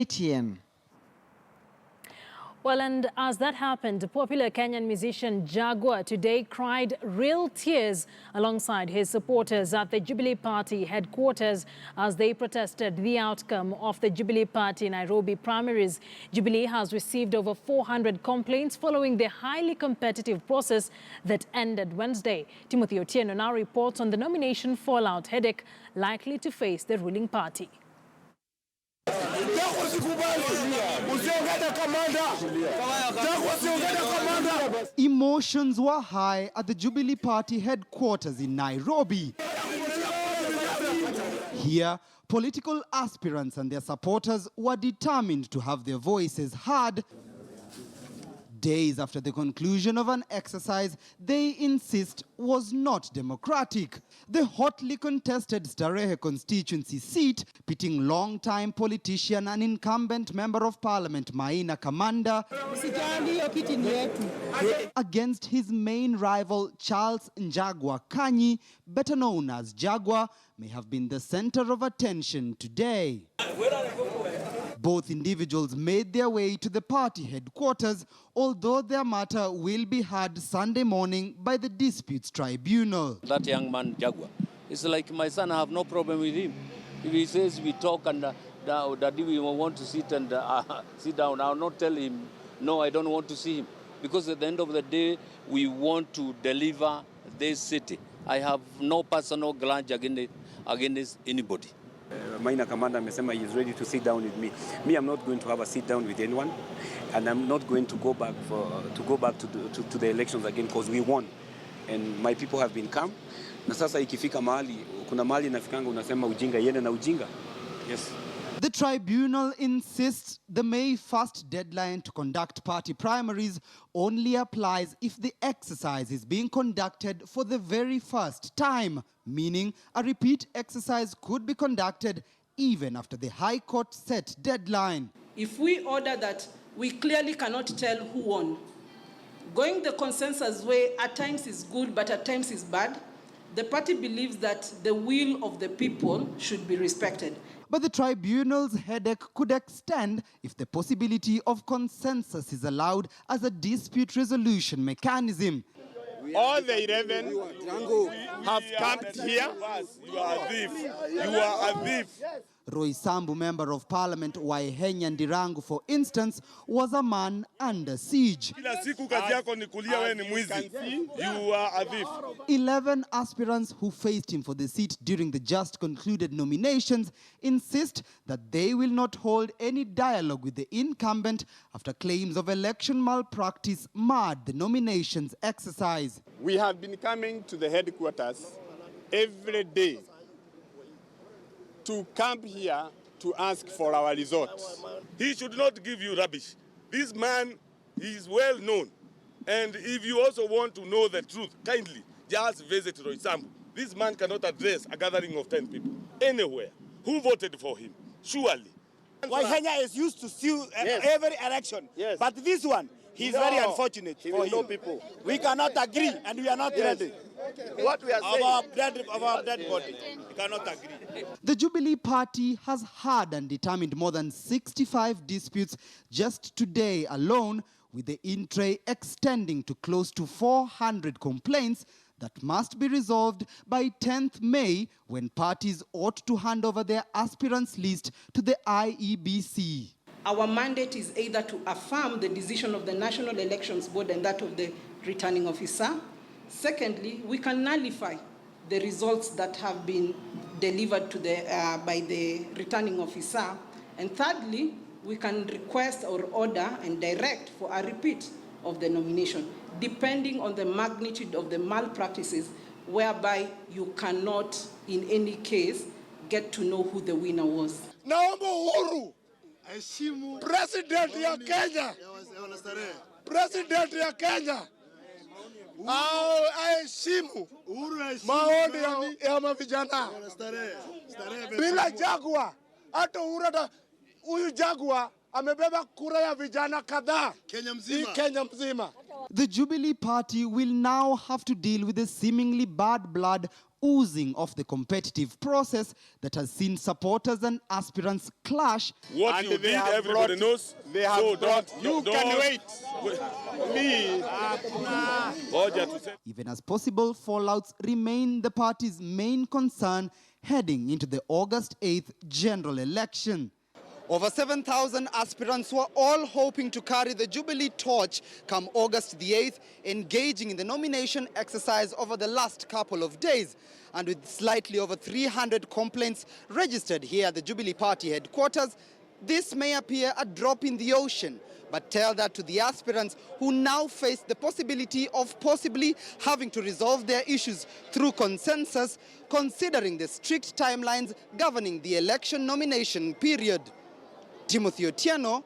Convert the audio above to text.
Otieno. Well, and as that happened, popular Kenyan musician Jaguar today cried real tears alongside his supporters at the Jubilee Party headquarters as they protested the outcome of the Jubilee Party Nairobi primaries. Jubilee has received over 400 complaints following the highly competitive process that ended Wednesday. Timothy Otieno now reports on the nomination fallout headache likely to face the ruling party. Emotions were high at the Jubilee Party headquarters in Nairobi. Here, political aspirants and their supporters were determined to have their voices heard. Days after the conclusion of an exercise they insist was not democratic. The hotly contested Starehe constituency seat, pitting long-time politician and incumbent Member of Parliament Maina Kamanda against his main rival Charles Jaguar Kanyi, better known as Jaguar, may have been the center of attention today. Both individuals made their way to the party headquarters, although their matter will be heard Sunday morning by the Disputes Tribunal. That young man, Jaguar, it's like my son. I have no problem with him. If he says we talk and that we want to sit and sit down, I will not tell him, no, I don't want to see him. Because at the end of the day, we want to deliver this city. I have no personal grudge against anybody. Maina Kamanda amesema he is ready to sit down with me. Me, I'm not going to have a sit down with anyone, and I'm not going to go back to the elections again because we won, and my people have been calm. Na sasa ikifika mahali, kuna mahali inafikanga unasema ujinga yende na ujinga. Yes. The tribunal insists the May 1st deadline to conduct party primaries only applies if the exercise is being conducted for the very first time, meaning a repeat exercise could be conducted even after the High Court set deadline. If we order that, we clearly cannot tell who won. Going the consensus way at times is good, but at times is bad. The party believes that the will of the people should be respected. But the tribunal's headache could extend if the possibility of consensus is allowed as a dispute resolution mechanism. All the 11 have camped here. You are a thief. You are a thief. Roy Sambu, Member of Parliament Waihenya Ndirangu, for instance, was a man under siege. Kila siku kazi yako ni kulia wewe ni mwizi. You are a thief. 11 aspirants who faced him for the seat during the just concluded nominations insist that they will not hold any dialogue with the incumbent after claims of election malpractice marred the nominations exercise. We have been coming to the headquarters every day to camp here to ask for our results. He should not give you rubbish. This man is well known. And if you also want to know the truth, kindly just visit Roy Sambu. This man cannot address a gathering of 10 people anywhere. Who voted for him? Surely. Waihenya is used to sue every election. Yes. But this one, he's very unfortunate for him. People. We cannot agree and we are not ready. What we are saying. Of our dead body. We cannot agree. The Jubilee Party has heard and determined more than 65 disputes just today alone, with the in-tray extending to close to 400 complaints that must be resolved by 10th May, when parties ought to hand over their aspirants list to the IEBC. Our mandate is either to affirm the decision of the National Elections Board and that of the returning officer. Secondly, we can nullify the results that have been delivered to by the returning officer. And thirdly, we can request or order and direct for a repeat of the nomination, depending on the magnitude of the malpractices, whereby you cannot, in any case, get to know who the winner was. Naomba Uhuru, President ya Kenya, President ya Kenya, aheshimu maoni ya mavijana. Bila Jaguar, hata huyu Jaguar amebeba kura ya vijana kadhaa Kenya mzima. The Jubilee Party will now have to deal with the seemingly bad blood oozing off the competitive process that has seen supporters and aspirants clash. What And you they did, have everybody brought- knows. They have So brought, don't, can wait. Me. Roger to say. Even as possible fallouts remain the party's main concern heading into the August 8th general election. Over 7,000 aspirants were all hoping to carry the Jubilee torch come August the 8th, engaging in the nomination exercise over the last couple of days. And with slightly over 300 complaints registered here at the Jubilee Party headquarters, this may appear a drop in the ocean. But tell that to the aspirants who now face the possibility of possibly having to resolve their issues through consensus, considering the strict timelines governing the election nomination period. Timothy Otieno,